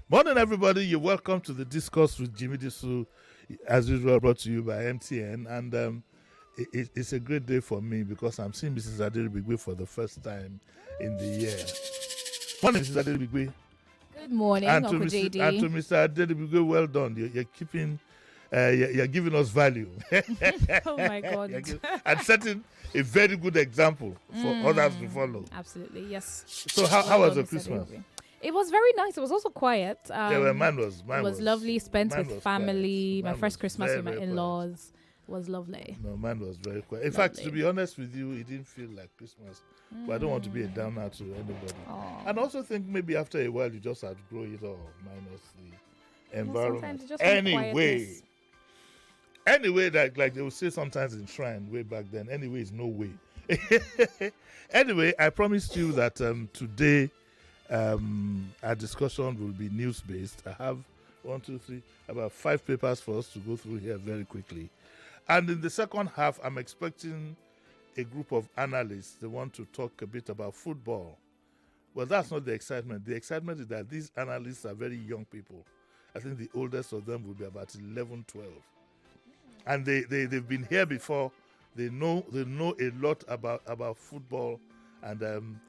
Morning, everybody. You're welcome to the Discourse with Jimi Disu, as usual, brought to you by MTN. And it's a great day for me because I'm seeing Mrs. Adelibigwe for the first time in the year. Morning, Mrs. Adelibigwe. Good morning, Uncle JD. And to Mr. Adelibigwe, well done. You're keeping, you're giving us value. Oh my God. And setting a very good example for others to follow. Absolutely, yes. So how was your Christmas? It was very nice. It was also quiet. Mine was lovely. Spent with family. My first Christmas very, with my in-laws was lovely. No, mine was very quiet. In fact, to be honest with you, it didn't feel like Christmas. But I don't want to be a downer to anybody. And I also think maybe after a while you just outgrow it all, minus the environment. Anyway, like they would say sometimes in Shrine way back then. Anyway, is no way. Anyway, I promised you that today. Our discussion will be news-based. I have about 5 papers for us to go through here very quickly. And in the second half, I'm expecting a group of analysts. They want to talk a bit about football. Well, that's not the excitement. The excitement is that these analysts are very young people. I think the oldest of them will be about 11, 12. And they've been here before. They know a lot about football, and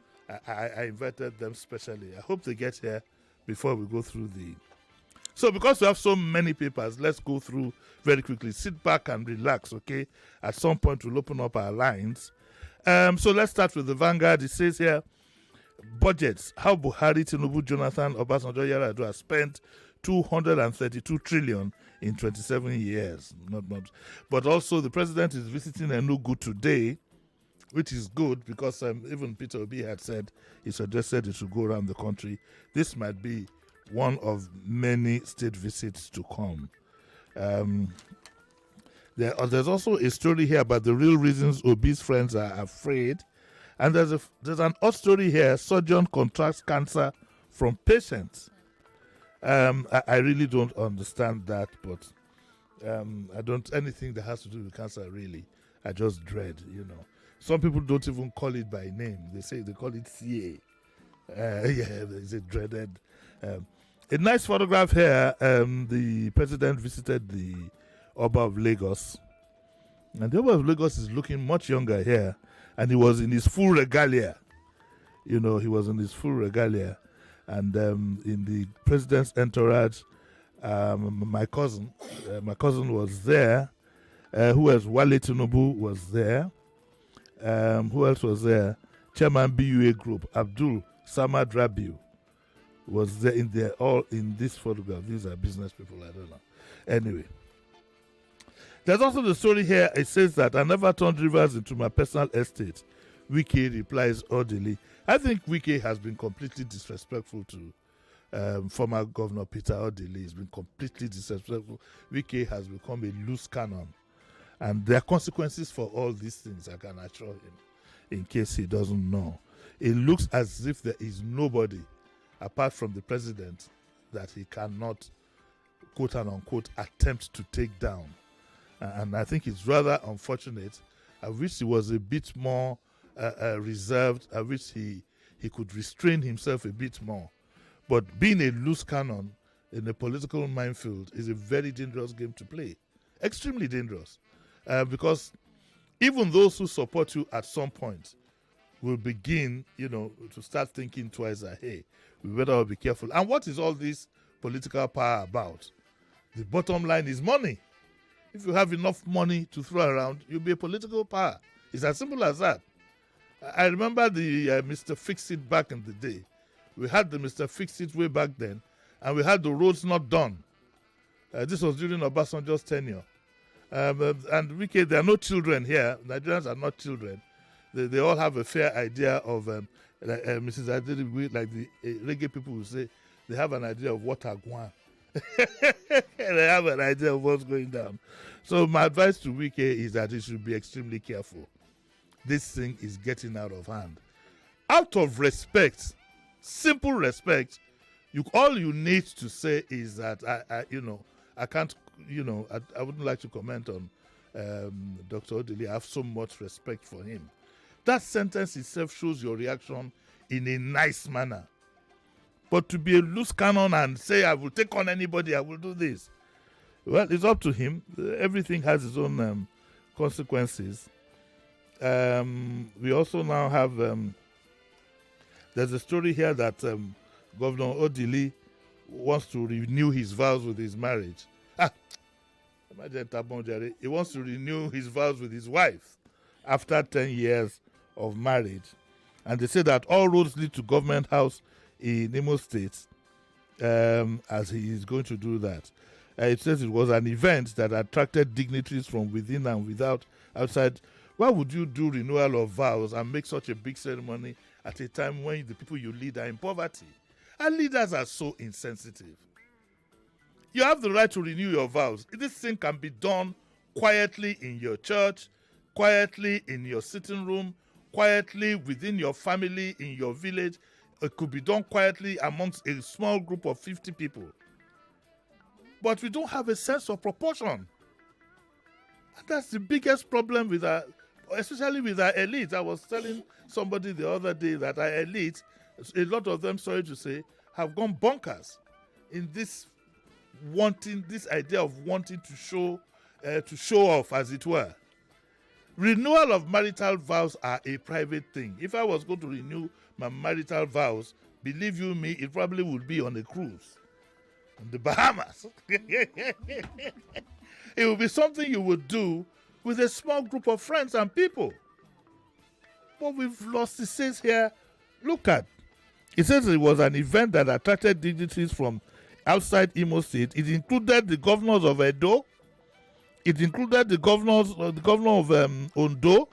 I invited them specially. I hope they get here before we go through So because we have so many papers, let's go through very quickly. Sit back and relax, okay? At some point, we'll open up our lines. So let's start with the Vanguard. It says here, budgets. How Buhari, Tinubu, Jonathan, Obasanjo, Yar'Adua have spent 232 trillion in 27 years. Not. But also, the president is visiting Enugu today, which is good because even Peter Obi had said he suggested it should go around the country. This might be one of many state visits to come. There's also a story here about the real reasons Obi's friends are afraid. And there's an odd story here. Surgeon contracts cancer from patients. I really don't understand that, but I don't anything that has to do with cancer, really. I just dread, Some people don't even call it by name. They call it CA. It's a dreaded. A nice photograph here. The president visited the Oba of Lagos. And the Oba of Lagos is looking much younger here. And he was in his full regalia. He was in his full regalia. And in the president's entourage, my cousin was there. Who else? Wale Tinubu was there. Who else was there? Chairman BUA Group, Abdul Samad Rabiu, was there all in this photograph. These are business people, I don't know. Anyway. There's also the story here. It says that I never turned rivers into my personal estate. Wike replies orderly. I think Wike has been completely disrespectful to former Governor Peter Odili. He's been completely disrespectful. Wike has become a loose cannon. And there are consequences for all these things, I can assure him, in case he doesn't know. It looks as if there is nobody, apart from the president, that he cannot, quote and unquote, attempt to take down. And I think it's rather unfortunate. I wish he was a bit more reserved. I wish he could restrain himself a bit more. But being a loose cannon in a political minefield is a very dangerous game to play. Extremely dangerous. Because even those who support you at some point will begin, to start thinking twice that, hey, we better all be careful. And what is all this political power about? The bottom line is money. If you have enough money to throw around, you'll be a political power. It's as simple as that. I remember the Mr. Fix-It back in the day. We had the Mr. Fix-It way back then, and we had the roads not done. This was during Obasanjo's tenure. And Wike, there are no children here. Nigerians are not children. They all have a fair idea of, Mrs. Adedi, like the reggae people will say, they have an idea of what are going. They have an idea of what's going down. So my advice to Wike is that he should be extremely careful. This thing is getting out of hand. Out of respect, simple respect, all you need to say is that I can't, I wouldn't like to comment on Dr. Odili. I have so much respect for him. that sentence itself shows your reaction in a nice manner. But to be a loose cannon and say, I will take on anybody, I will do this. Well, it's up to him. Everything has its own consequences. We also now have, there's a story here that Governor Odili wants to renew his vows with his marriage. He wants to renew his vows with his wife after 10 years of marriage. And they say that all roads lead to Government House in Imo State, as he is going to do that. It says it was an event that attracted dignitaries from within and without, outside. Why would you do renewal of vows and make such a big ceremony at a time when the people you lead are in poverty? And leaders are so insensitive. You have the right to renew your vows. This thing can be done quietly in your church, quietly in your sitting room, quietly within your family, in your village. It could be done quietly amongst a small group of 50 people. But we don't have a sense of proportion. And that's the biggest problem with our, especially with our elite. I was telling somebody the other day that our elite, a lot of them, sorry to say, have gone bonkers in this idea of wanting to show off, as it were. Renewal of marital vows are a private thing. If I was going to renew my marital vows, believe you me, it probably would be on a cruise in the Bahamas. It would be something you would do with a small group of friends and people. But we've lost. It says here, look at. It says it was an event that attracted dignitaries from outside Imo State. It included the governors of Edo. It included the governor of Ondo.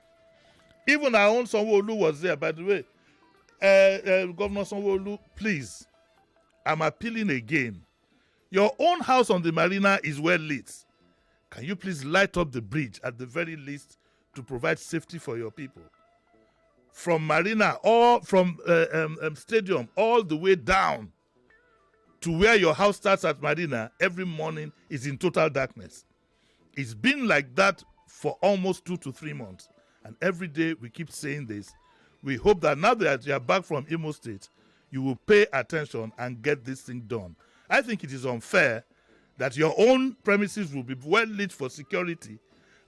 Even our own Sanwo-Olu was there, by the way. Governor Sanwo-Olu, please, I'm appealing again. Your own house on the marina is well lit. Can you please light up the bridge at the very least to provide safety for your people? From marina or from stadium all the way down to where your house starts at marina, every morning is in total darkness. It's been like that for almost 2 to 3 months. And every day we keep saying this. We hope that now that you are back from Imo State, you will pay attention and get this thing done. I think it is unfair that your own premises will be well lit for security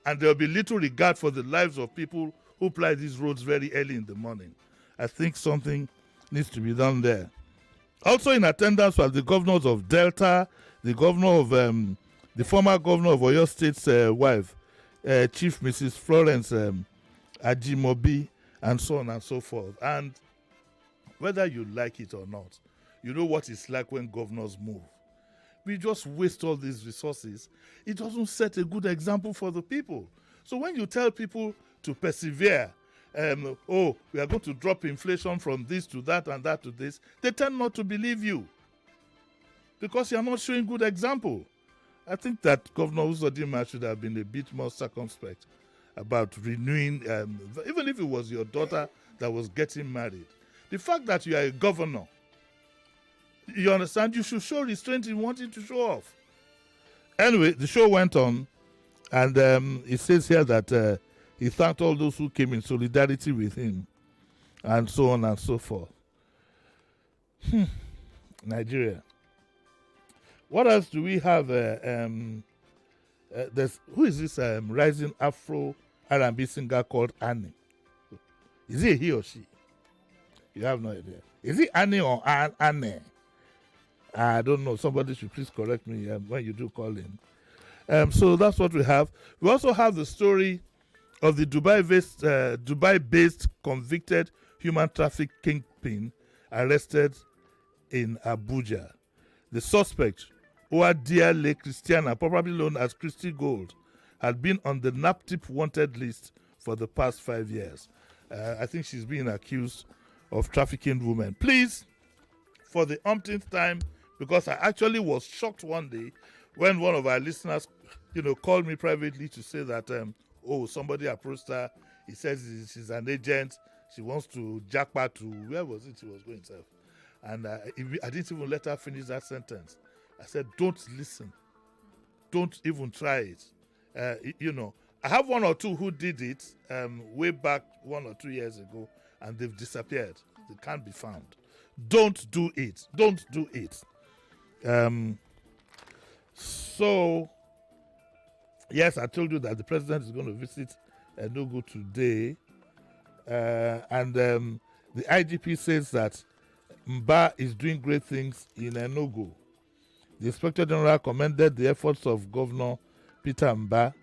and there will be little regard for the lives of people who ply these roads very early in the morning. I think something needs to be done there. Also in attendance were the governors of Delta, the governor of the former governor of Oyo State's wife, Chief Mrs. Florence Ajimobi, and so on and so forth. And whether you like it or not, you know what it's like when governors move. We just waste all these resources. It doesn't set a good example for the people. So when you tell people to persevere, we are going to drop inflation from this to that and that to this, they tend not to believe you because you are not showing good example. I think that Governor Uzodinma should have been a bit more circumspect about renewing, even if it was your daughter that was getting married. The fact that you are a governor, you understand, you should show restraint in wanting to show off. Anyway, the show went on, and it says here that he thanked all those who came in solidarity with him, and so on and so forth. Nigeria. What else do we have? Who is this rising Afro R&B singer called Annie? Is it he or she? You have no idea. Is it Annie or Annie? I don't know. Somebody should please correct me when you do call in. So that's what we have. We also have the story of the Dubai-based convicted human trafficking kingpin arrested in Abuja. The suspect, Oadiale Christiana, probably known as Christy Gold, had been on the NAPTIP wanted list for the past 5 years. I think she's being accused of trafficking women. Please, for the umpteenth time, because I actually was shocked one day when one of our listeners, called me privately to say that, somebody approached her. He says she's an agent. She wants to jackpot to, where was it she was going to? And I didn't even let her finish that sentence. I said, don't listen. Don't even try it. I have one or two who did it way back 1 or 2 years ago, and they've disappeared. They can't be found. Don't do it. Don't do it. So, yes, I told you that the president is going to visit Enugu today. And the IGP says that Mba is doing great things in Enugu. The Inspector General commended the efforts of Governor Peter Mba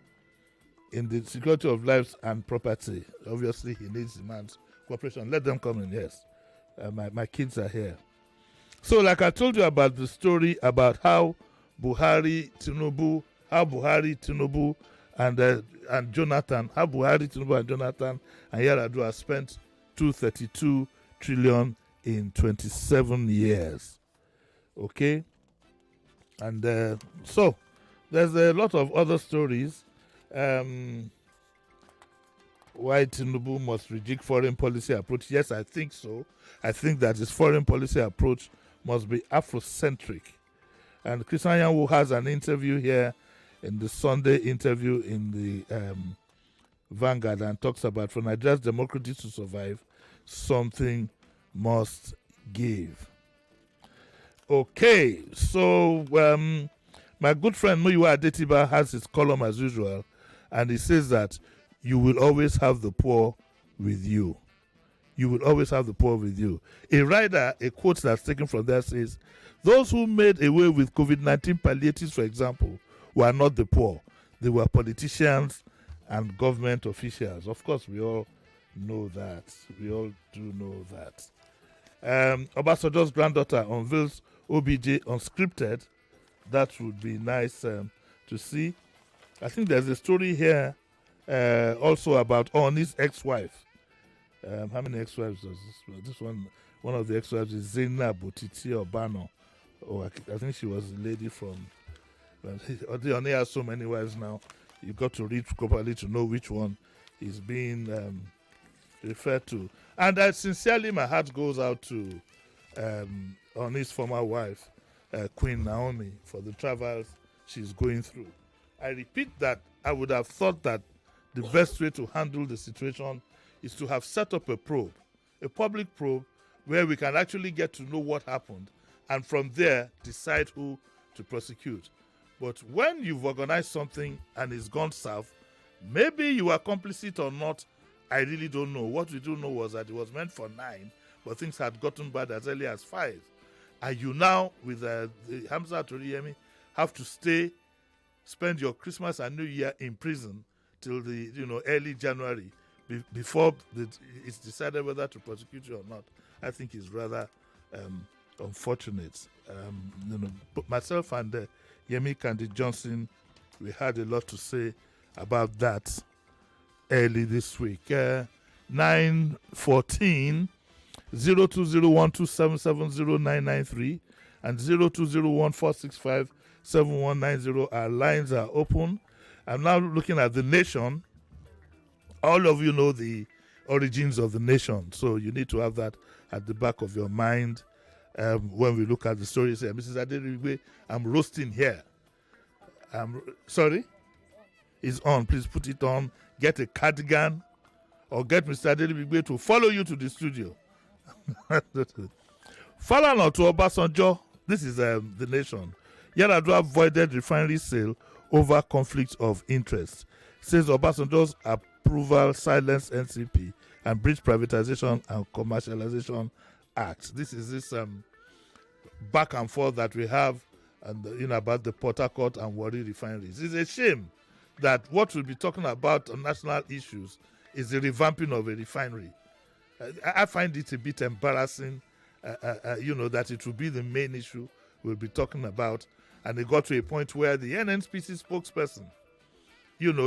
in the security of lives and property. Obviously, he needs the man's cooperation. Let them come in, yes. My kids are here. So, like I told you about the story about how Buhari, Tinubu, and Jonathan and Yar'Adua spent 232 trillion in 27 years. Okay? And so, there's a lot of other stories. Why Tinubu must rejig foreign policy approach. Yes, I think so. I think that his foreign policy approach must be Afrocentric. And Chris Anyanwu has an interview here in the Sunday interview in the Vanguard and talks about for Nigeria's democracy to survive, something must give. Okay, so my good friend Muyiwa Adetiba has his column as usual, and he says that you will always have the poor with you. You will always have the poor with you. A writer, a quote that's taken from there says, those who made away with COVID-19 palliatives, for example, were not the poor. They were politicians and government officials. Of course, we all know that. We all do know that. Obasanjo's granddaughter unveils OBJ unscripted. That would be nice to see. I think there's a story here also about Oni's ex-wife. How many ex-wives does this one? One of the ex-wives is Zainab Otiti Obano. I think she was a lady from... Oni has so many wives now. You've got to read properly to know which one is being referred to. And sincerely, my heart goes out to Oni's former wife, Queen Naomi, for the travels she's going through. I repeat that I would have thought that the best way to handle the situation is to have set up a probe, a public probe, where we can actually get to know what happened and from there decide who to prosecute. But when you've organized something and it's gone south, maybe you are complicit or not, I really don't know. What we do know was that it was meant for 9, but things had gotten bad as early as 5. And you now, with the Hamza Toriyemi, have to spend your Christmas and New Year in prison till the early January before it's decided whether to prosecute you or not. I think it's rather unfortunate. But myself and Yemi Kandi Johnson, we had a lot to say about that early this week. 914 020127709993 and 020146579190. Our lines are open. I'm now looking at the nation. All of you know the origins of the nation, so you need to have that at the back of your mind when we look at the stories here. Mrs. Aderigwe, I'm roasting here. Sorry? It's on. Please put it on. Get a cardigan or get Mr. Aderigwe to follow you to the studio. Falana to Obasanjo. This is the nation. Yar'Adua avoided refinery sale over conflict of interest. Says Obasanjo's approval silenced NCP and breached Privatization and Commercialization Act. This is this back and forth that we have and about the Port Harcourt and Warri refineries. It's a shame that what we'll be talking about on national issues is the revamping of a refinery. I find it a bit embarrassing, that it will be the main issue we'll be talking about. And it got to a point where the NNPC spokesperson,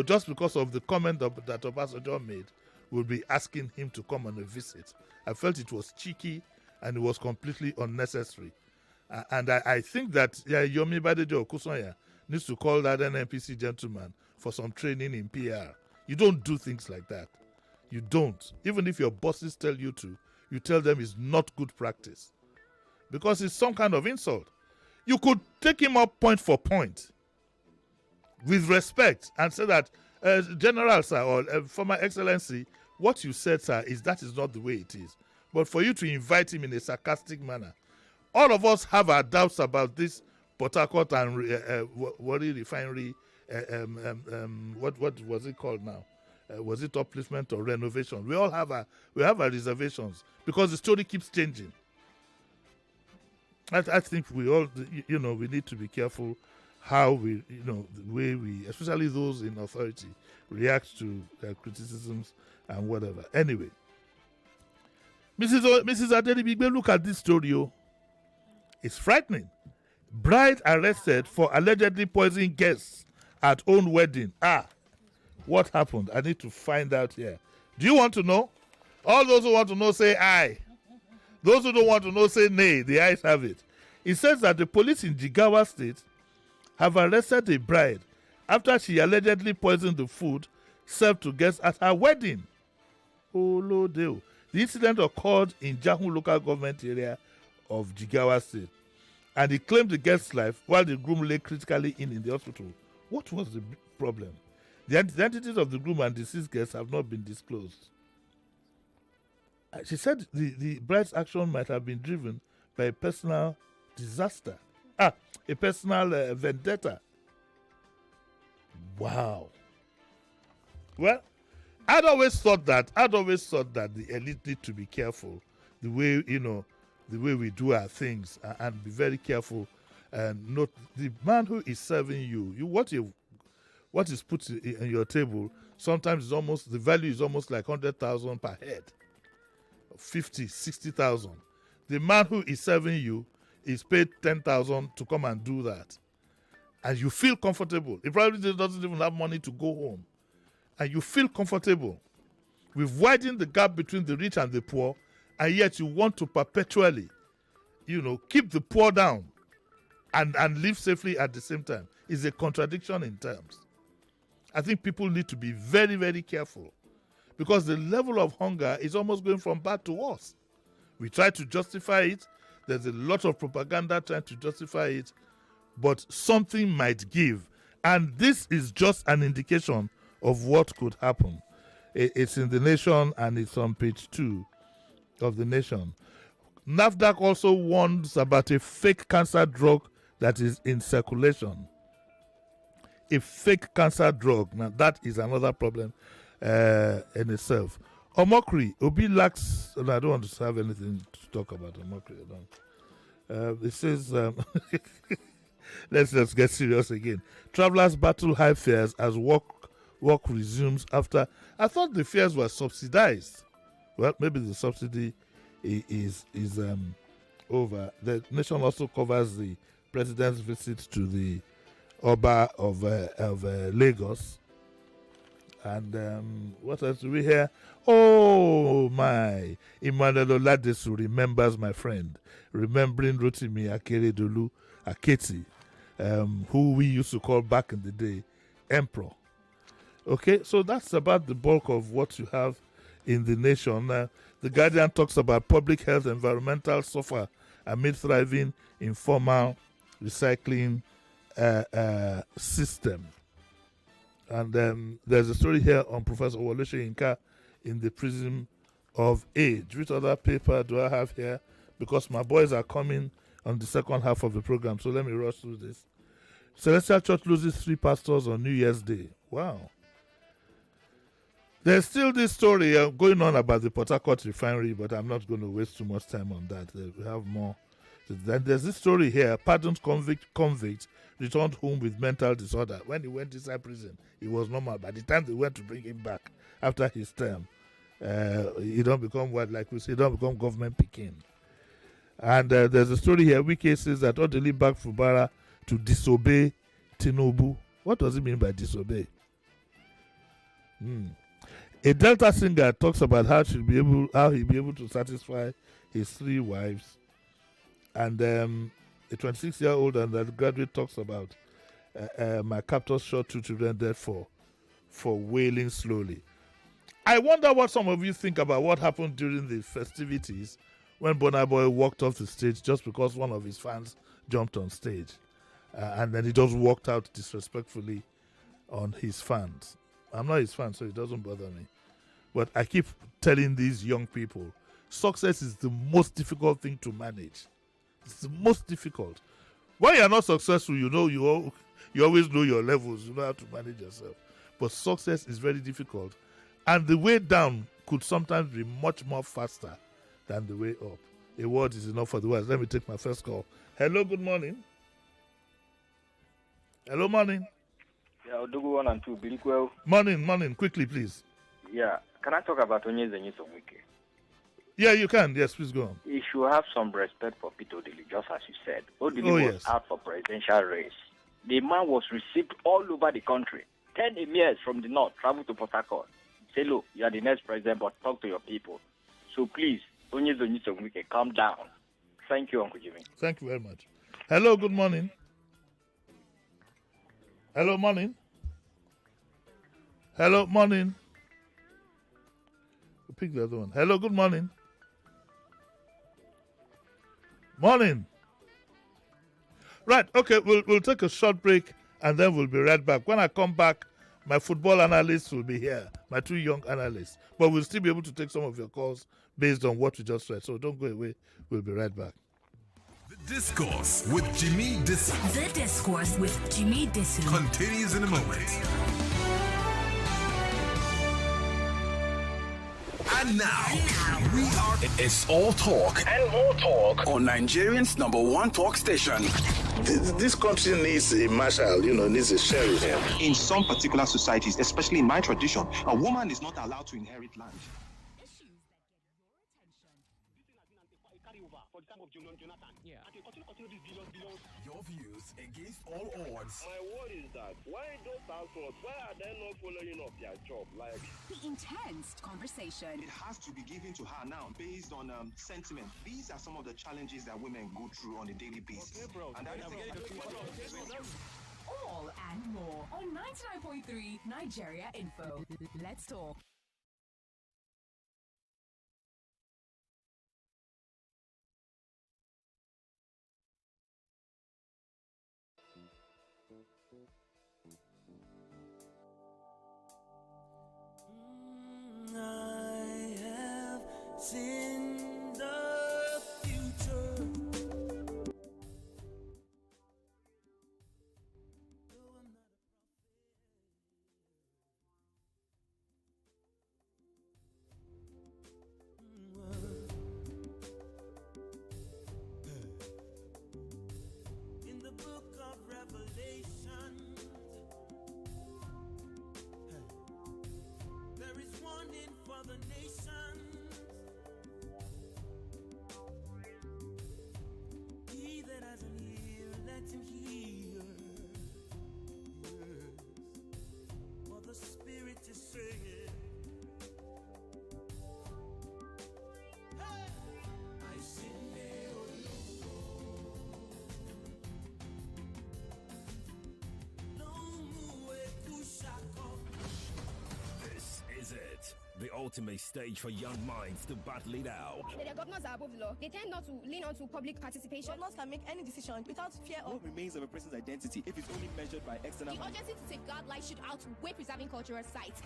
just because of the comment that Obasanjo made, will be asking him to come on a visit. I felt it was cheeky and it was completely unnecessary. And I think that Yomi Badejo Okusonya needs to call that NNPC gentleman for some training in PR. You don't do things like that. You don't. Even if your bosses tell you to, you tell them it's not good practice. Because it's some kind of insult. You could take him up point for point with respect and say that General, sir, or former excellency, what you said, sir, is that is not the way it is. But for you to invite him in a sarcastic manner, all of us have our doubts about this Port Harcourt and Warri refinery. What was it called now? Was it upliftment or renovation? We all have our reservations because the story keeps changing. I think we all, we need to be careful how we, the way we, especially those in authority, react to criticisms and whatever. Anyway, Mrs. Adelibigbe, look at this story. It's frightening. Bride arrested for allegedly poisoning guests at own wedding. What happened? I need to find out here. Do you want to know? All those who want to know say aye. Those who don't want to know say nay. The ayes have it. It says that the police in Jigawa State have arrested a bride after she allegedly poisoned the food served to guests at her wedding. The incident occurred in Jahun local government area of Jigawa State, and he claimed the guest's life while the groom lay critically in the hospital. What was the problem? The identities of the groom and deceased guests have not been disclosed. She said the bride's action might have been driven by a personal disaster. A personal vendetta. Wow. Well, I'd always thought that the elite need to be careful the way we do our things and be very careful and note the man who is serving you what is put in your table. Sometimes the value is almost like 100,000 per head, 50, 60,000. The man who is serving you is paid 10,000 to come and do that, and you feel comfortable. He probably doesn't even have money to go home, and you feel comfortable. We've widened the gap between the rich and the poor, and yet you want to perpetually, keep the poor down and live safely at the same time. It's a contradiction in terms. I think people need to be very, very careful because the level of hunger is almost going from bad to worse. We try to justify it. There's a lot of propaganda trying to justify it, but something might give. And this is just an indication of what could happen. It's in The Nation and it's on page 2 of The Nation. NAFDAC also warns about a fake cancer drug that is in circulation. A fake cancer drug. Now that is another problem in itself. Omokri, Obi lacks. No, I don't want to have anything to talk about Omokri. I don't. It says, let's get serious again. Travelers battle high fares as work resumes after. I thought the fares were subsidized. Well, maybe the subsidy is over. The Nation also covers the president's visit to the Oba of Lagos. And what else do we hear? Oh my! Emmanuel Oladesu remembers my friend, remembering Rotimi Akeredolu Aketi, who we used to call back in the day Emperor. Okay, so that's about the bulk of what you have in The Nation. The Guardian talks about public health environmental suffer amid thriving informal recycling system. And there's a story here on Professor Wole Soyinka in the Prism of Age. Which other paper do I have here? Because my boys are coming on the second half of the program, so let me rush through this. Celestial Church loses 3 pastors on New Year's Day. Wow. There's still this story going on about the Port Harcourt refinery, but I'm not going to waste too much time on that. We have more. Then there's this story here. Pardoned convict returned home with mental disorder. When he went inside prison, he was normal. By the time they went to bring him back after his term, he don't become like we say, he don't become government picking. And there's a story here. Wike says that Odili backed Fubara to disobey Tinubu. What does it mean by disobey? A Delta singer talks about how he'll be able to satisfy his 3 wives. And a 26-year-old undergraduate talks about my captors shot 2 children dead for wailing slowly. I wonder what some of you think about what happened during the festivities when Burna Boy walked off the stage just because one of his fans jumped on stage. And then he just walked out disrespectfully on his fans. I'm not his fan, so it doesn't bother me. But I keep telling these young people, success is the most difficult thing to manage. It's the most difficult. When you're not successful, you always know your levels. You know how to manage yourself. But success is very difficult. And the way down could sometimes be much more faster than the way up. A word is enough for the words. Let me take my first call. Hello, good morning. Hello, morning. Yeah, I'll do 1 and 2. Billy Quell. Morning. Quickly, please. Yeah. Can I talk about Onyeze Nyisomwike? Yeah, you can. Yes, please go on. You should have some respect for Peter Odili, just as you said. Odili was out for presidential race. The man was received all over the country. 10 emirs from the north traveled to Port Harcourt. Say, look, you are the next president, but talk to your people. So please, Onyeze Nyisomwike, calm down. Thank you, Uncle Jimmy. Thank you very much. Hello, good morning. Hello, morning. Hello, morning. We'll pick the other one. Hello, good morning. Morning. Right, okay, we'll take a short break and then we'll be right back. When I come back, my football analysts will be here, my 2 young analysts. But we'll still be able to take some of your calls based on what we just read. So don't go away. We'll be right back. The Discourse with Jimi Disu. The Discourse with Jimi Disu continues in a moment. And now, we are. It's all talk and more talk on Nigerian's #1 talk station. This country needs a marshal, needs a sheriff. In some particular societies, especially in my tradition, a woman is not allowed to inherit land. Your views against all odds. My word is that why those households, why are they not following up their job? Like the intense conversation. It has to be given to her now based on sentiment. These are some of the challenges that women go through on a daily basis. Okay, bro. And that is all and more on 99.3 Nigeria Info. Let's talk. I have seen the future. In the book of Revelation, there is warning for the nations. He that has an ear, let him hear. Yes. For the Spirit is saying, hey, I sing the This is it. The ultimate stage for young minds to battle it out. The governors are above the law. They tend not to lean on to public participation. Governors can make any decision without fear of what remains of a person's identity if it's only measured by external. The urgency to safeguard life should outweigh preserving cultural sites.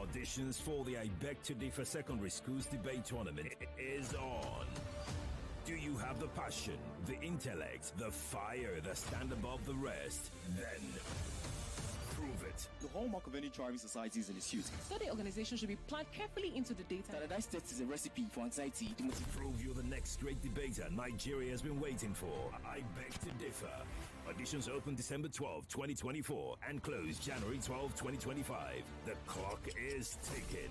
Auditions for the I Beg to Differ Secondary Schools Debate Tournament is on. Do you have the passion, the intellect, the fire that stand above the rest? Then prove it. The hallmark of any thriving society is in its youth. Study organization should be planned carefully into the data. Standardized tests is a recipe for anxiety. Prove you're the next great debater Nigeria has been waiting for. I Beg to Differ. Auditions open December 12, 2024 and close January 12, 2025. The clock is ticking.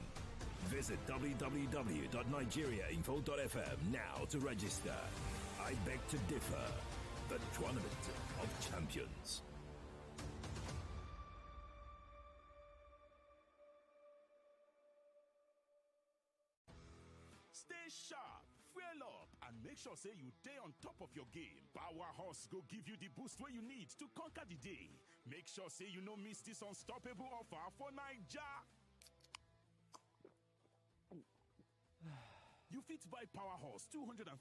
Visit www.nigeriainfo.fm now to register. I Beg to Differ. The Tournament of Champions. Stay sharp, fuel up, and make sure say you stay on top of your game. Power Horse go give you the boost where you need to conquer the day. Make sure say you no miss this unstoppable offer for Naija. You fit buy Power Horse 250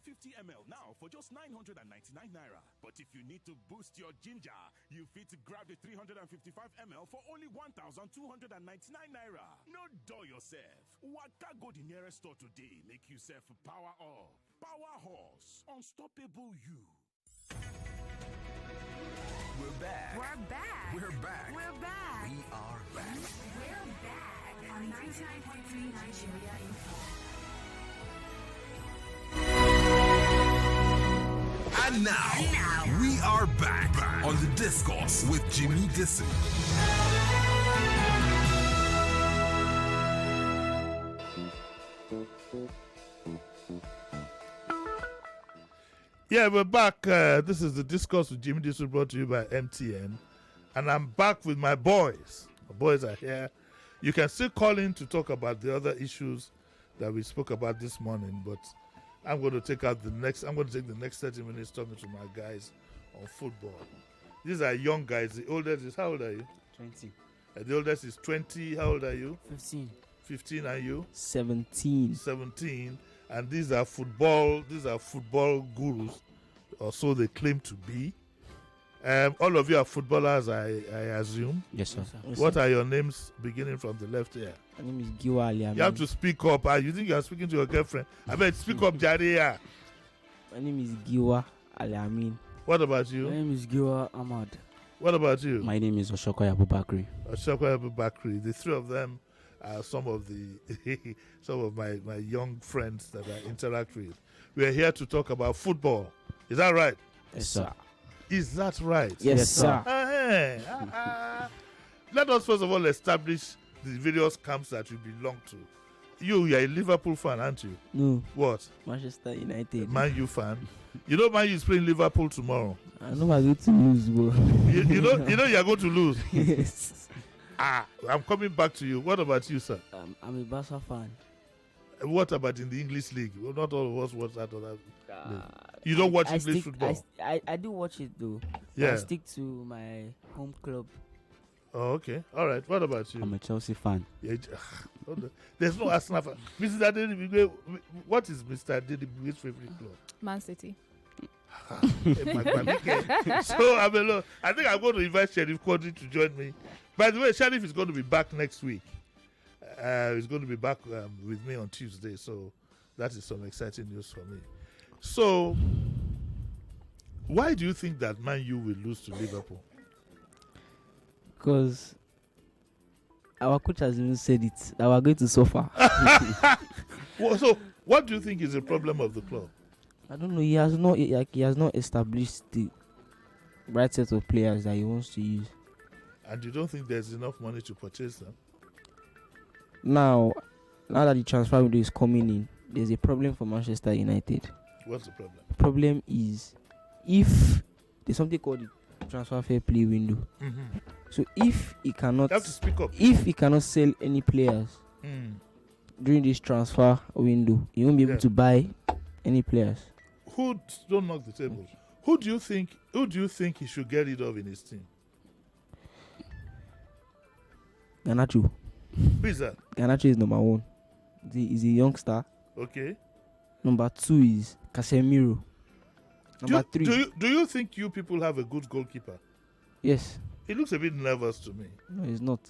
ml now for just 999 naira. But if you need to boost your ginger, you fit grab the 355 ml for only 1,299 naira. No dull yourself. Waka go the nearest store today. Make yourself power up. Power Horse. Unstoppable you. We're back. We're back. We're back. We're back. We are back. We're back on 99.3 Nigeria Info. And now, we are back on the Discourse with Jimi Disu. Yeah, we're back. This is the Discourse with Jimi Disu, brought to you by MTN. And I'm back with my boys. My boys are here. You can still call in to talk about the other issues that we spoke about this morning, but I'm going to take the next 30 minutes talking to my guys on football. These are young guys. The oldest is, how old are you? 20. The oldest is 20. How old are you? 15. 15, and you? 17. 17. And these are football gurus, or so they claim to be. All of you are footballers, I assume. Yes, sir. What are your names beginning from the left here? My name is Giwa Ali Amin. You have to speak up. You think you are speaking to your girlfriend? I bet speak up, Jaria. My name is Giwa Ali Amin. What about you? My name is Giwa Ahmad. What about you? My name is Oshokoya Abubakri. Oshokoya Abubakri. The three of them are some of my young friends that I interact with. We are here to talk about football. Is that right? Yes, sir. Is that right? Yes, sir. Let us first of all establish the various camps that you belong to. You're a Liverpool fan, aren't you? No. What? Manchester United. Man U fan. You know Man U is playing Liverpool tomorrow. I know I'm going to lose, bro. you know you're going to lose. Yes. I'm coming back to you. What about you, sir? I'm a Barca fan. What about in the English league? Well, not all of us watch that. You don't watch English football? I do watch it, though. Yeah. I stick to my home club. Oh, okay. All right. What about you? I'm a Chelsea fan. Yeah, there's no Arsenal fan. Mr. Adedibigwe, what is Mr. Adedibigwe's favorite club? Man City. So I think I'm going to invite Sheriff Quadri to join me. By the way, Sheriff is going to be back next week. He's going to be back with me on Tuesday, so that is some exciting news for me. So, why do you think that Man U will lose to Liverpool? Because our coach has even said it, that we're going to suffer. So, what do you think is the problem of the club? I don't know. He has not established the right set of players that he wants to use. And you don't think there's enough money to purchase them? Now that the transfer window is coming in, there's a problem for Manchester United. What's the problem? The problem is if there's something called the transfer fair play window. Mm-hmm. So if he cannot, you have to speak up. If he cannot sell any players during this transfer window, he won't be able to buy any players. Don't knock the table. Who do you think he should get rid of in his team? Garnacho. Who is that? Garnacho is number one. He's a youngster. Okay. Number two is Casemiro. Number three. Do you think you people have a good goalkeeper? Yes. He looks a bit nervous to me. No, he's not.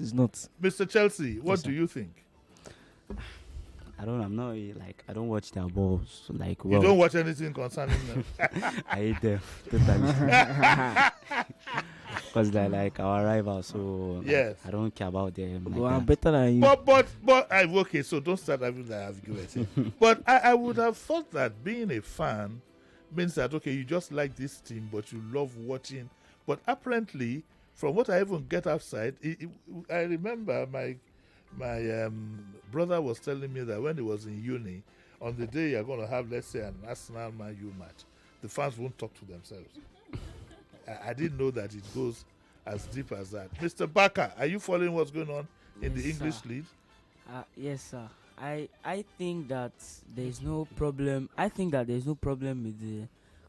Mr. Chelsea, what do you think? I don't watch their balls. You don't watch anything concerning them? I hate them totally. Because they're like our rivals, so yes. I don't care about them. I'm better than you. But okay, so don't start having that argument. But I would have thought that being a fan means that, okay, you just like this team, but you love watching. But apparently, from what I even get outside, I remember my brother was telling me that when he was in uni, on the day you're going to have, let's say, an Arsenal Man U match, the fans won't talk to themselves. I didn't know that it goes as deep as that. Mr. Barker, are you following what's going on in the English league? Yes, sir. I think that there is no problem. I think that there is no problem with the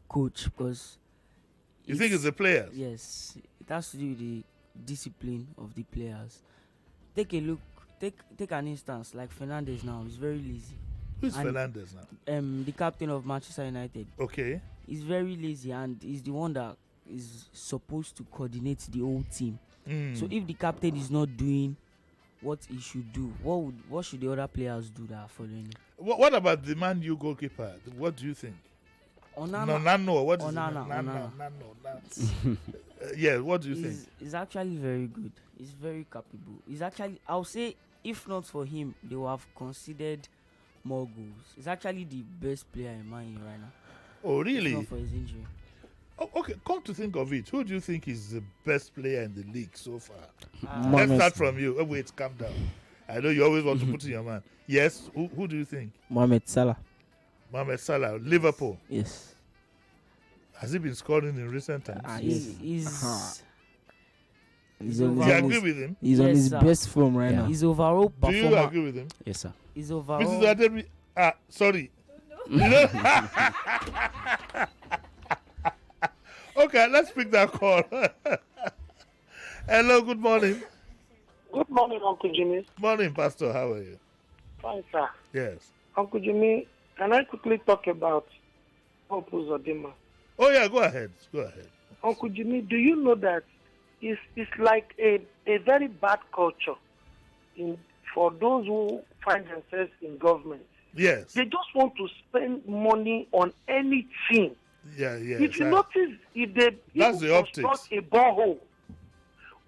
coach because. You think it's the players? Yes, it has to do with the discipline of the players. Take a look. Take an instance like Fernandes now. He's very lazy. Who's Fernandez now? The captain of Manchester United. Okay. He's very lazy and he's the one that is supposed to coordinate the whole team. So if the captain is not doing what he should do, what should the other players do that are following him? What about the Man U goalkeeper? What do you think? Onana. What is Onana? Yeah, what do you think? He's actually very good. He's very capable. He's actually, I'll say, if not for him, they would have considered more goals. He's actually the best player in Man U right now. Oh, really? If not for his injury. Oh, okay, come to think of it, who do you think is the best player in the league so far? Let's start from you. Oh, wait, calm down. I know you always want to put in your man. Yes, who do you think? Mohamed Salah. Mohamed Salah, Liverpool. Yes. Has he been scoring in recent times? He's you agree with him? He's on his best form right now. His overall performance. Do you agree with him? Yes, sir. His overall. Mrs. Ademi, sorry. No. Okay, let's pick that call. Hello, good morning. Good morning, Uncle Jimmy. Morning, Pastor. How are you? Fine, sir. Yes. Uncle Jimmy, can I quickly talk about Hope Uzodinma? Oh, yeah, go ahead. Uncle Jimmy, do you know that it's like a very bad culture for those who find themselves in government? Yes. They just want to spend money on anything. Yeah. If you notice, if they construct a borehole,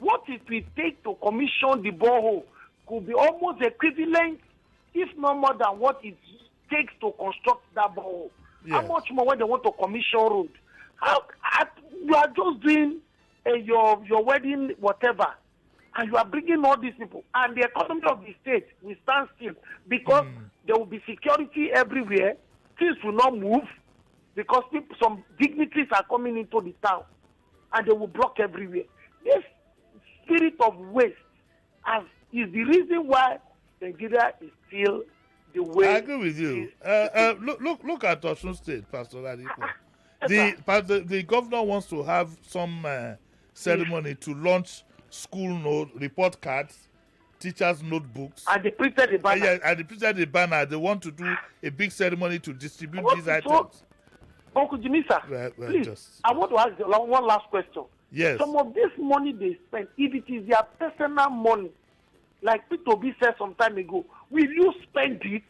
what it will take to commission the borehole could be almost equivalent, if not more than what it takes to construct that borehole. How much more when they want to commission road? You are just doing your wedding, whatever, and you are bringing all these people, and the economy of the state will stand still because there will be security everywhere. Things will not move because some dignitaries are coming into the town, and they will block everywhere. This spirit of waste is the reason why Nigeria is still the way. I agree with you. Look at Osun State, Pastor Ladipo. The governor wants to have some ceremony to launch school report cards, teachers' notebooks. And they printed the banner. Yeah, and they printed the banner. They want to do a big ceremony to distribute these items. Uncle Jimmy, sir, please, I want to ask you one last question. Yes. Some of this money they spend, if it is their personal money, like Peter B said some time ago, will you spend it?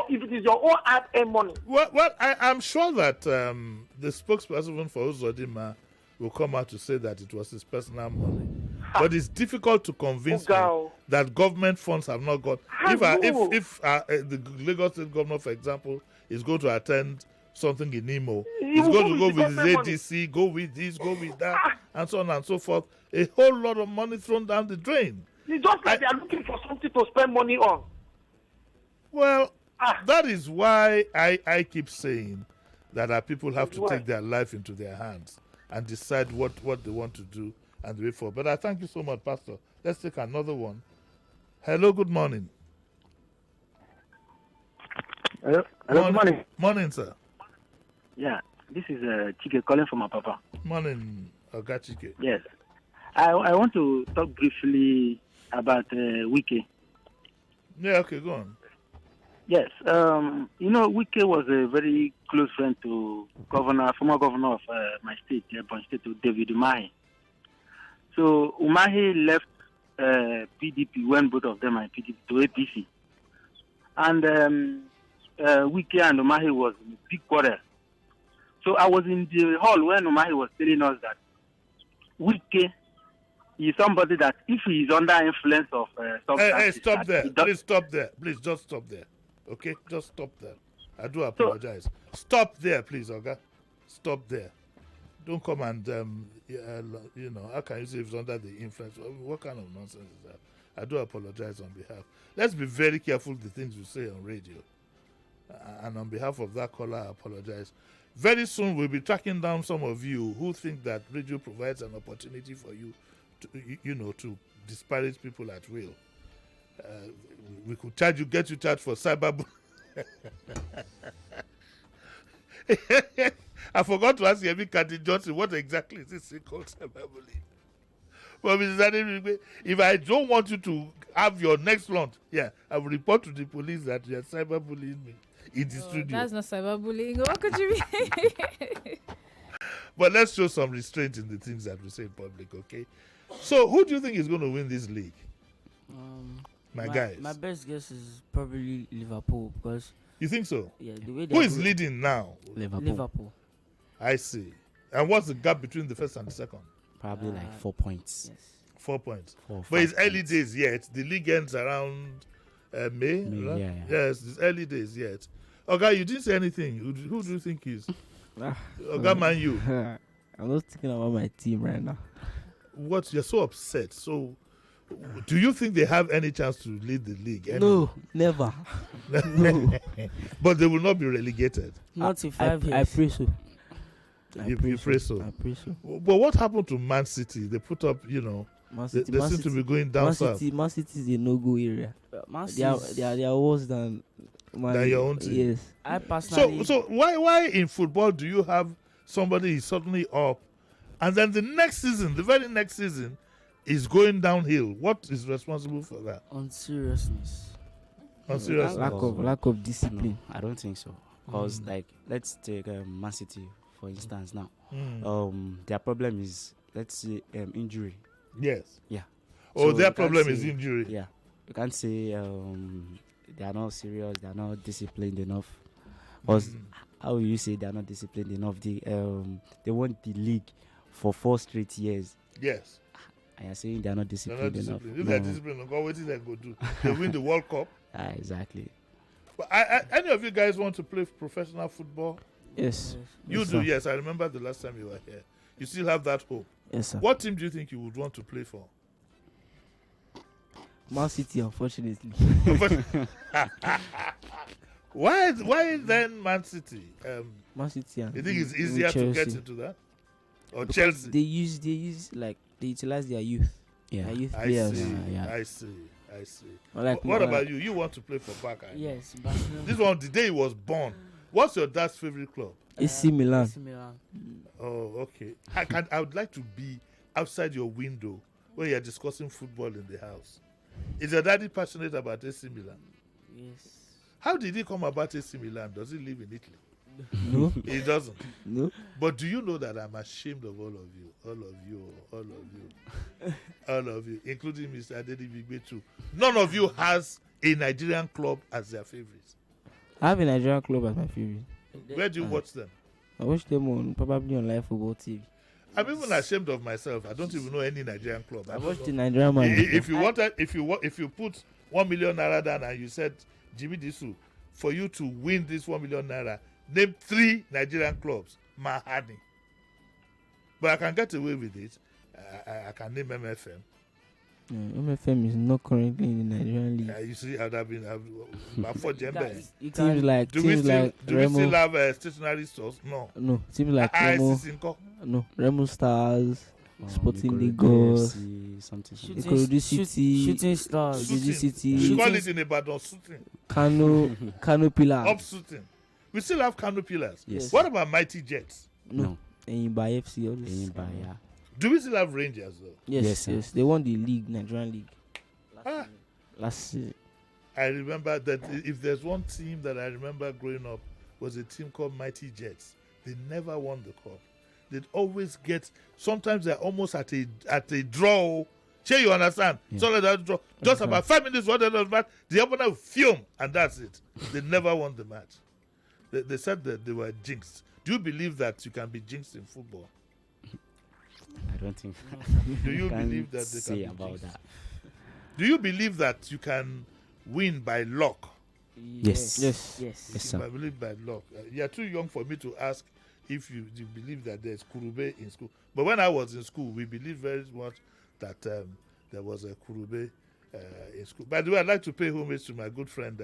If it is your own hard-earned money? Well, I'm sure that the spokesperson for Uzodinma will come out to say that it was his personal money. But it's difficult to convince me that government funds have not got. If the Lagos State governor, for example, is going to attend something in Imo, he's going to go with his ADC, go with this, go with that, and so on and so forth. A whole lot of money thrown down the drain. It's just like they are looking for something to spend money on. Well, that is why I keep saying that our people have to take their life into their hands and decide what they want to do and the way forward. But I thank you so much, Pastor. Let's take another one. Hello, good morning. Hello, good morning. Morning, sir. Yeah, this is Chike calling from my papa. Morning, Oga Chike. Yes. I want to talk briefly about Wike. Yeah, okay, go on. Yes, Wike was a very close friend to former governor of my state, Ebonyi State, David Umahi. So Umahi left PDP when both of them are PDP to APC. And Wike and Umahi was in a big quarrel. So I was in the hall when Umahi was telling us that Wike is somebody that if he is under influence of substances... Hey, stop there. Please stop there. Please just stop there. Okay? Just stop there. I do apologize. Stop there, please, Oga. Stop there. Don't come and, how can you say it's under the influence? What kind of nonsense is that? I do apologize on behalf. Let's be very careful the things we say on radio. And on behalf of that caller, I apologize. Very soon, we'll be tracking down some of you who think that radio provides an opportunity for you to, to disparage people at will. We could get you charged for cyberbullying. I forgot to ask Yemi Kati Johnson what exactly is this thing called cyberbullying. But Mrs. Ademi, if I don't want you to have your next lunch, I will report to the police that you are cyberbullying me. in the studio. That's not cyberbullying. What could you mean? But let's show some restraint in the things that we say in public, okay? So, who do you think is going to win this league? My guys. My best guess is probably Liverpool because. You think so? Yeah. The way who is leading now? Liverpool. I see. And what's the gap between the first and the second? Probably like 4 points. Yes. 4 points. But it's early days yet. The league ends around May. Right? Yeah. Yes, it's early days yet. Okay, you didn't say anything. Who do you think is? Man, you. I'm not thinking about my team right now. What? You're so upset. So, do you think they have any chance to lead the league? No, never. No. But they will not be relegated. Not in 5 years. I pray so. You pray so. I pray so. But what happened to Man City? They put up, Man City, they seem to be going down south. Man City is a no-go area. They are worse than your own team. Yes. I personally. So why in football do you have somebody is suddenly up, and then the very next season, is going downhill? What is responsible for that? On seriousness. Lack of discipline. No, I don't think so. Because let's take Man City for instance now. Their problem is, let's say, injury. Yes. Yeah. Oh, their problem is injury. Yeah. You can't say they are not serious, they are not disciplined enough. Because how will you say they are not disciplined enough? They won the league for 4 straight years. Yes. And you're saying they are not disciplined enough. If they're disciplined, what did they go do? They win the World Cup. Exactly. But any of you guys want to play professional football? Yes. You do, yes. I remember the last time you were here. You still have that hope. Yes, sir. What team do you think you would want to play for? Man City, unfortunately. Why then Man City? Man City. You think it's easier to get into that? Or because Chelsea? They utilize their youth. Yeah. Their youth players. I see. What about you? You want to play for Barca? Yes, Barcelona. This one, the day he was born. What's your dad's favorite club? AC Milan. AC Milan. Oh, okay. I would like to be outside your window where you're discussing football in the house. Is your daddy passionate about AC Milan? Yes. How did he come about AC Milan? Does he live in Italy? No. He doesn't. No. But do you know that I'm ashamed of all of you, including Mr. Adedi Bigbe too. None of you has a Nigerian club as their favorite. I have a Nigerian club as my favorite. Where do you watch them? I watch them probably on live football TV. I'm even ashamed of myself. I don't even know any Nigerian club. I watched the Nigerian man. If you put 1 million naira down and you said, Jimi Disu, for you to win this 1 million naira, name 3 Nigerian clubs. Mahani. But I can get away with it. I can name MFM. MFM is not currently in the Nigerian league. You see, I'd have been for Jembe. Teams like do we still have stationary stores? No. Teams like Remo. No. Remo Stars, Sporting Lagos, Ikorodu City, Shooting Stars, Shooting. City. We call it in Ibadan shooting. Kano Pillars. Up shooting. We still have Kano Pillars. Yes. What about Mighty Jets? No. Enyimba FC. All this. Yeah. Do we still have Rangers though? Yes. They won the league, Nigerian league. Last season. I remember that if there's one team that I remember growing up was a team called Mighty Jets. They never won the cup. They'd always get. Sometimes they're almost at a draw. Sure, you understand? Yeah. So that draw. Just about 5 minutes. What the match? The opponent will film, and that's it. They never won the match. They said that they were jinxed. Do you believe that you can be jinxed in football? I don't think. Do you believe that they say can be about jinxed? that? Do you believe that you can win by luck? Yes, sir. I believe by luck. You're too young for me to ask if you believe that there's kurube in school. But when I was in school, we believed very much that there was a kurube in school. By the way, I'd like to pay homage to my good friend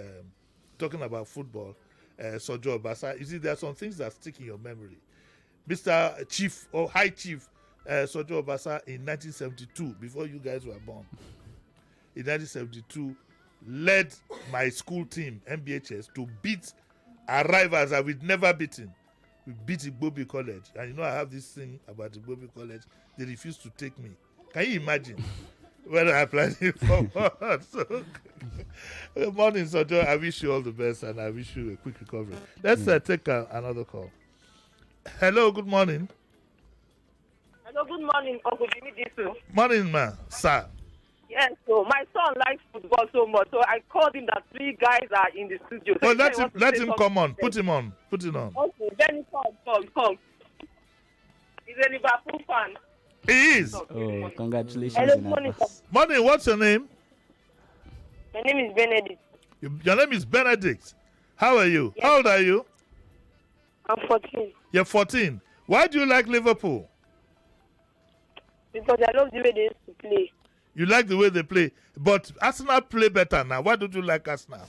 talking about football, Sojo Obasa. You see, there are some things that stick in your memory. Mr. Chief or High Chief Sojo Obasa in 1972, before you guys were born, in 1972, led my school team, MBHS, to beat our rivals that we'd never beaten. We beat Igbobi College. And you know, I have this thing about Igbobi College. They refused to take me. Can you imagine? Whether I plan it forward. So, good morning, Sojo. I wish you all the best and I wish you a quick recovery. Let's take another call. Hello, good morning. Hello, good morning, Uncle Jimi Disu. Morning, ma, sir. Yes, so my son likes football so much, so I called him that 3 guys are in the studio. So let him come on. Put him on. Okay, then he come. He's a Liverpool fan. He is. Oh, congratulations. Hello, good morning, sir. Morning, what's your name? My name is Benedict. Your name is Benedict. How are you? Yes. How old are you? I'm 14. You're 14. Why do you like Liverpool? Because I love the way they used to play. You like the way they play. But Arsenal play better now. Why don't you like Arsenal?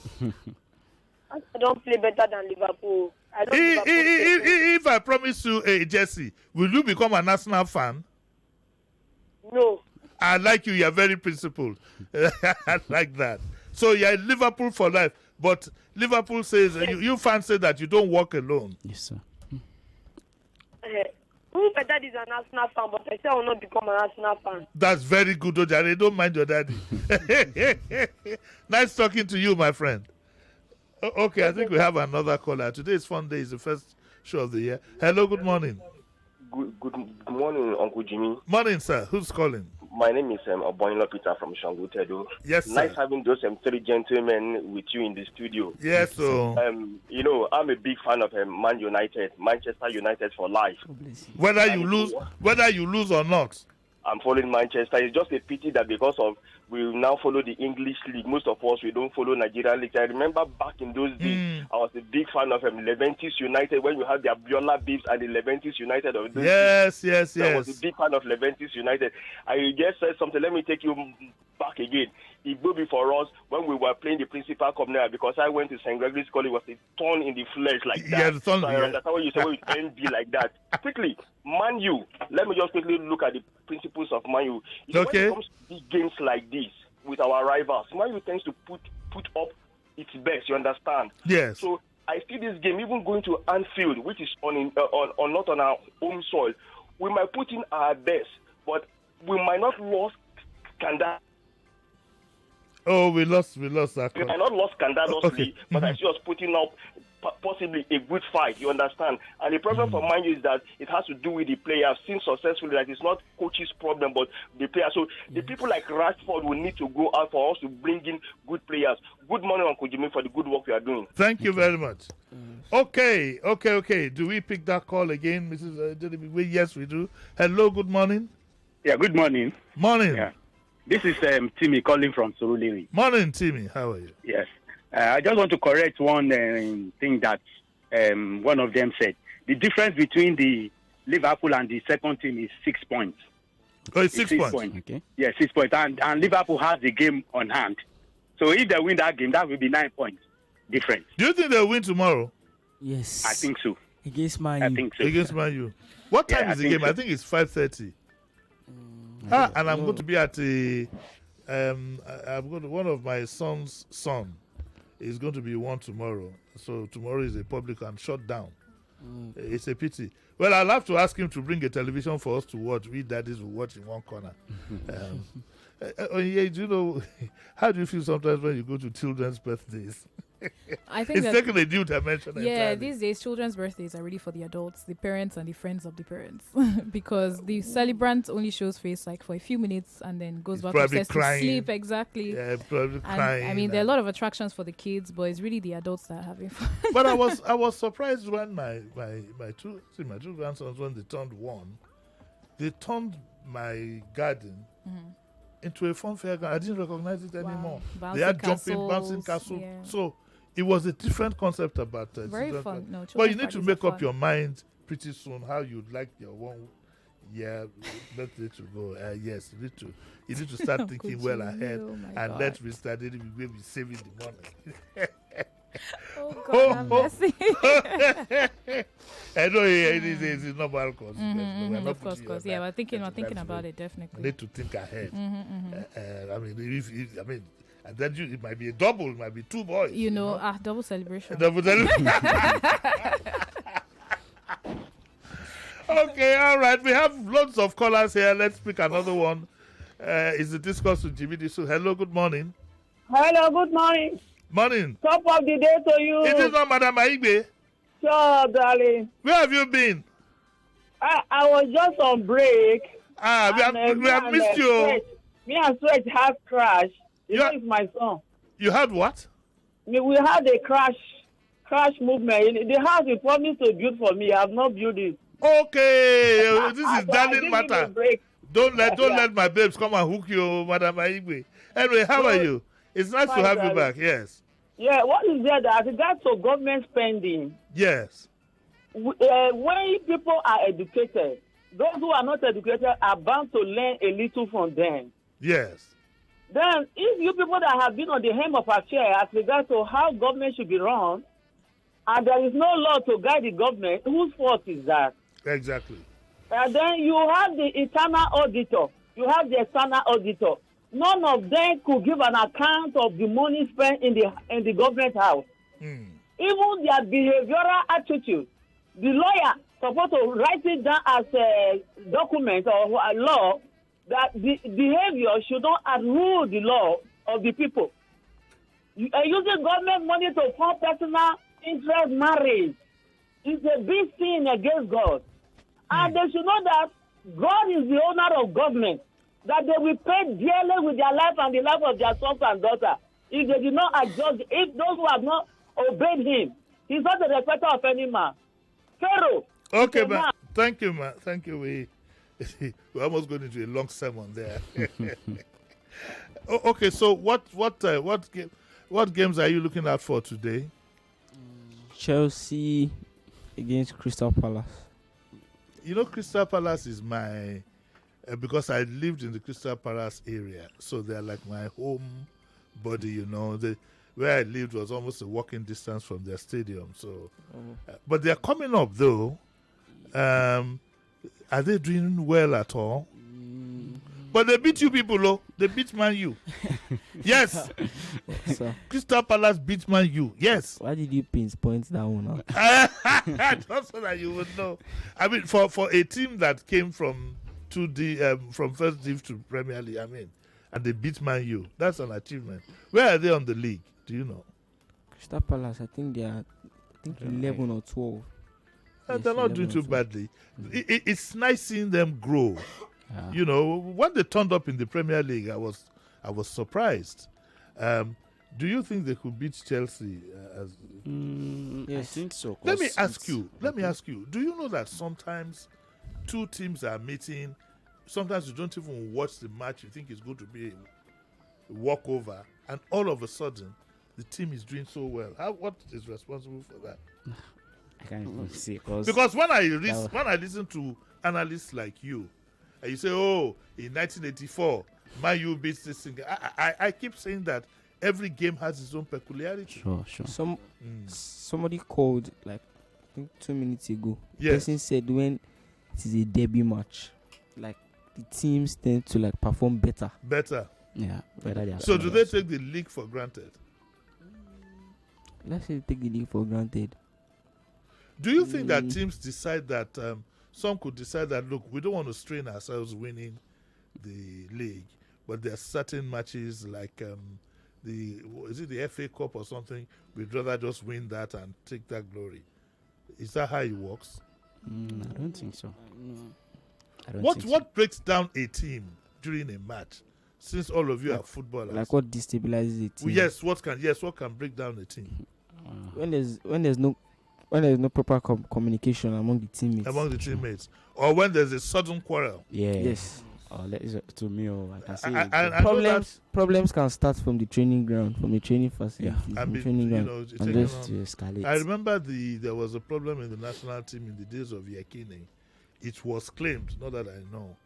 I don't play better than Liverpool. If I promise you a jersey, will you become an Arsenal fan? No. I like you. You're very principled. I like that. So you're Liverpool for life. But Liverpool says, you fans say that you don't walk alone. Yes, sir. Who better is an Arsenal fan, but I say I will not become an Arsenal fan. That's very good, Ojare. Don't mind your daddy. Nice talking to you, my friend. Okay, I think we have another caller. Today's fun day. Is the first show of the year. Hello, good morning. Good morning, Uncle Jimmy. Morning, sir. Who's calling? My name is Oboyinlo Peter from Shangu Tedo. Yes, sir. Nice having those 3 gentlemen with you in the studio. Yes, so. I'm a big fan of Manchester United for life. Whether you lose or not. I'm following Manchester. It's just a pity that because of we now follow the English league, most of us we don't follow Nigerian league. I remember back in those days, I was a big fan of Leventis United when you had the Abiola Beeps and the Leventis United of those Yes. I was a big fan of Leventis United. I just said something. Let me take you back again. It will be for us when we were playing the Principal Cup now, because I went to St. Gregory's College. It was a thorn in the flesh like that. Yeah, the thorn. So I understand what you say when you NB like that. Quickly, Man U. Let me just quickly look at the principles of Man U. When it comes to big games like this with our rivals, Man U tends to put up its best. You understand? Yes. So I see this game even going to Anfield, which is not on our home soil. We might put in our best, but we might not lose Scandal. Oh, we lost that. We might not lost scandalously, but I see us putting up possibly a good fight. You understand? And the problem for Man U is that it has to do with the player. I've seen successfully that it's not coach's problem, but the player. So the people like Rashford will need to go out for us to bring in good players. Good morning, Uncle Jimmy, for the good work you are doing. Thank you very much. Okay. Do we pick that call again, Mrs. Yes, we do. Hello, good morning. Yeah, good morning. Morning. Yeah. This is Timmy calling from Surulere. Morning, Timmy. How are you? Yes. I just want to correct one thing that one of them said. The difference between the Liverpool and the second team is 6 points. Oh, it's 6 points. Okay. Yeah, 6 points. And Liverpool has the game on hand. So if they win that game, that will be 9 points difference. Do you think they'll win tomorrow? Yes. I think so. Against Man U. I think so. Against Man U. What time is the game? So. I think it's 5:30. And I'm going to be at one of my son's son is going to be one tomorrow. So tomorrow is a public and shut down. It's a pity. Well, I'll have to ask him to bring a television for us to watch. We daddies will watch in one corner. Do you know, how do you feel sometimes when you go to children's birthdays? I think it's taking a new dimension. Yeah, entirely. These days children's birthdays are really for the adults, the parents and the friends of the parents, because the celebrant only shows face like for a few minutes and then goes back upstairs to sleep. Exactly. Yeah, probably and, crying. I mean, there are a lot of attractions for the kids, but it's really the adults that are having fun. But I was surprised when my two grandsons, when they turned one, they turned my garden into a fun fair garden. I didn't recognize it anymore. Bouncy they had castles, bouncing castle. yeah. So it was a different concept about very fun. No, but you need to make up fun. your mind pretty soon how you'd like your 1 year birthday to go. Yes, you need to start thinking well ahead, and let's restart it. We will be saving the money. Oh God, I'm messy. I know it's a normal course. Of course. Yeah, we're thinking about it definitely. Need to think ahead. I mean, and then it might be a double, it might be 2 boys. You know? Double celebration. Double celebration. Okay, all right. We have lots of callers here. Let's pick another one. It's the Discourse with Jimi Disu. Hello, good morning. Hello, good morning. Morning. Top of the day to you. It is not Madam Aigbe. Sure, darling. Where have you been? I was just on break. We have missed you. Me and Stretch have crash. It's my son. You had what? We had a crash movement. The house you promised to build for me, I have not built it. Okay, this is darling matter. Don't let my babes come and hook you, Madam Aigbe. Anyway, how are you? It's nice to have you back. Yes. Yeah, what is there that regards to government spending? Yes. When people are educated, those who are not educated are bound to learn a little from them. Yes. Then, if you people that have been on the hem of a chair as regards to how government should be run, and there is no law to guide the government, whose fault is that? Exactly. And then you have the internal auditor, you have the external auditor. None of them could give an account of the money spent in the government house. Even their behavioral attitude, the lawyer supposed to write it down as a document or a law that the behavior should not rule the law of the people. Using government money to fund personal interest marriage is a big sin against God. And they should know that God is the owner of government, that they will pay dearly with their life and the life of their sons and daughters if they did not adjust. If those who have not obeyed him, he's not a respecter of any man. Pharaoh. Okay, man. Thank you, man. Thank you. We're almost going into a long sermon there. Okay, so what games are you looking out for today? Chelsea against Crystal Palace. You know, Crystal Palace is my because I lived in the Crystal Palace area, so they're like my home body. You know, where I lived was almost a walking distance from their stadium. So, but they're coming up though. Are they doing well at all? But they beat you people, though. They beat Man U. Yes. Crystal Palace beat Man U. Yes. Why did you pinpoint that one out? Just so that you would know. I mean, for a team that came from from first div to Premier League, I mean, and they beat Man U, that's an achievement. Where are they on the league? Do you know? Crystal Palace, I think they are 11 or 12. They're not doing too badly. It's nice seeing them grow. Yeah. You know, when they turned up in the Premier League, I was surprised. Do you think they could beat Chelsea? Yes, I think so. Let me ask you. Do you know that sometimes two teams are meeting? Sometimes you don't even watch the match. You think it's going to be a walkover, and all of a sudden, the team is doing so well. What is responsible for that? I can't even see because when I listen to analysts like you, and you say, "Oh, in 1984, Man U beats this thing," I keep saying that every game has its own peculiarity. Sure. Somebody called like I think 2 minutes ago. Yes. The person said when it is a derby match, like the teams tend to like perform better. Yeah, better. So do they take the league for granted? Let's say they take the league for granted. Do you think that teams decide that some could decide that, look, we don't want to strain ourselves winning the league, but there are certain matches like the FA Cup or something, we'd rather just win that and take that glory. Is that how it works? I don't think so. What breaks down a team during a match? Since all of you are footballers, like what destabilizes a team? Yes, what can break down a team? When there's no proper communication among the teammates. Or when there's a sudden quarrel. Yes. To me, I can see problems can start from the training ground, from the training facilities, escalate. I remember there was a problem in the national team in the days of Yekini. It was claimed, not that I know,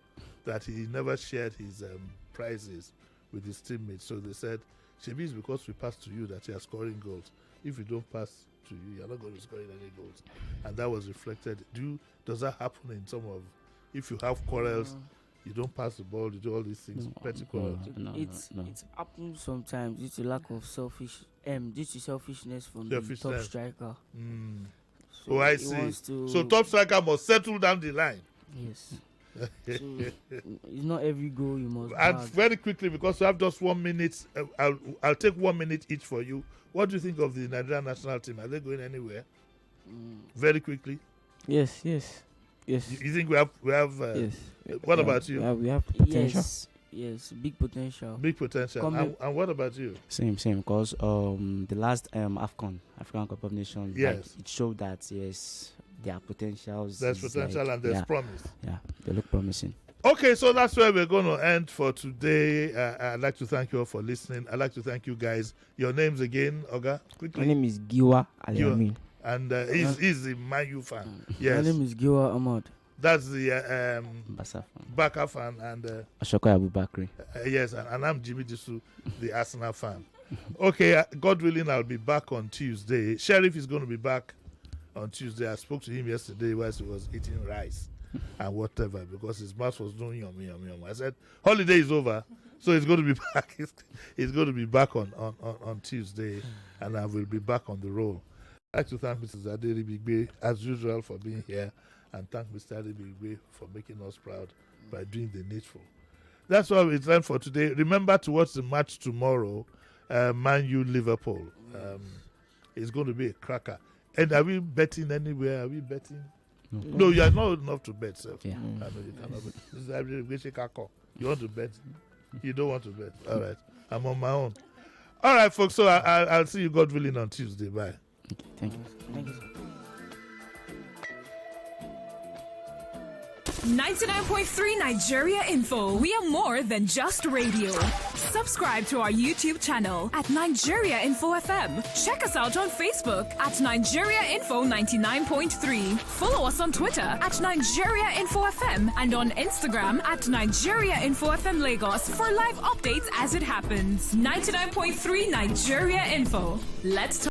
that he never shared his prizes with his teammates. So they said, "Shebi, it's because we passed to you that you are scoring goals. If you don't pass to you, you're not going to score any goals." And that was reflected. Does that happen in some of, if you have quarrels, you don't pass the ball, you do all these things, petty quarrels? It happens sometimes due to lack of selfishness from the top striker. So I see. So top striker must settle down the line. Yes. So it's not every goal you must. And bag. very quickly, because we have just 1 minute, I'll take 1 minute each for you. What do you think of the Nigerian national team? Are they going anywhere? Very quickly. Yes. You think we have? Yes. What about you? We have potential. Yes, big potential. Big potential. And what about you? Same. Because the last African Cup of Nations, yes, it showed that yes, there are potentials. There's potential and there's promise. Yeah, they look promising. Okay, so that's where we're going to end for today. I'd like to thank you all for listening. I'd like to thank you guys. Your names again, Oga? Quickly. My name is Giwa Aliamin. And he's a Man U fan. Yes. My name is Giwa Ahmad. That's the Baka fan and Ashoka Abubakri. Yes, and I'm Jimi Disu, the Arsenal fan. Okay, God willing, I'll be back on Tuesday. Sheriff is going to be back on Tuesday. I spoke to him yesterday whilst he was eating rice and whatever because his mouth was doing yum. I said, holiday is over, so he's going to be back. He's going to be back on Tuesday, and I will be back on the roll. I'd like to thank Mrs. Adeli Bigbe, as usual, for being here, and thank Mr. Adeli Bigbe for making us proud by doing the needful. That's all it's time for today. Remember to watch the match tomorrow, Man U Liverpool. It's going to be a cracker. And are we betting anywhere? Are we betting? No, you are not old enough to bet, sir. Yeah. I know you cannot bet. This is you want to bet? You don't want to bet. All right. I'm on my own. All right, folks. So I'll see you, God willing, on Tuesday. Bye. Okay, thank you. Thank you. 99.3 Nigeria Info. We are more than just radio. Subscribe to our YouTube channel at Nigeria Info FM. Check us out on Facebook at Nigeria Info 99.3. Follow us on Twitter at Nigeria Info FM and on Instagram at Nigeria Info FM Lagos for live updates as it happens. 99.3 Nigeria Info. Let's talk.